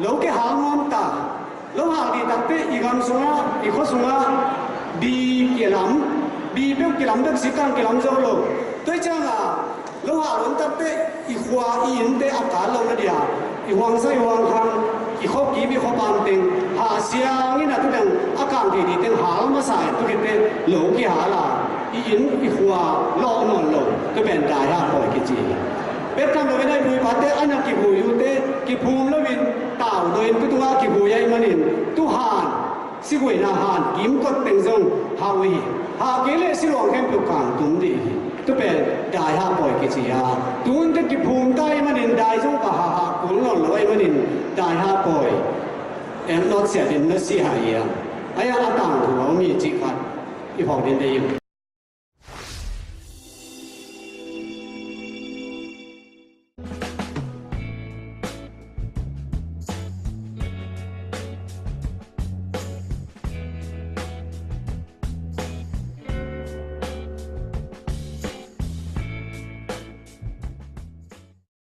lâu cái hàng ngon ta lâu hàng đi tập pe igam sunga ikho sunga bi kia lắm bi béo kia lắm được sĩ càng kia lắm dâu lâu tôi chăng à lâu hàng luôn tập pe ikhwa in te áp cả lâu nó đi à ihuang sai ihuang khang ikho kí bi kho bám tiếng hà xiang như là tôi đang áp càng thì đi tiếng hà mà sai tôi cái pe lâu kia hà là in ikhwa lo non lâu tôi bèn đại ha hỏi cái gìเป็ดคำเราไม่ได้บุยพัดเตอันนักกิบุยอยู่เตกิภูมิแล้ววินต่าวโดยกุตัวกิบุยยัยมันนินตุหานสิบุยนาหานกิมกดเต็งซงฮาวิหาเกเลสิหลวงแห่งปลุกกางตุนดีตุเป็นได้ฮาปล่อยกิจยาตุนเตกิภูมิได้มันนินได้ซงปะหากุลหล่นลอยมันนินได้ฮาปล่อยแอมนอตเสียดินและเสียหายยังไอ้อาต่างถูกมีจิกัดอีพอดินได้อยู่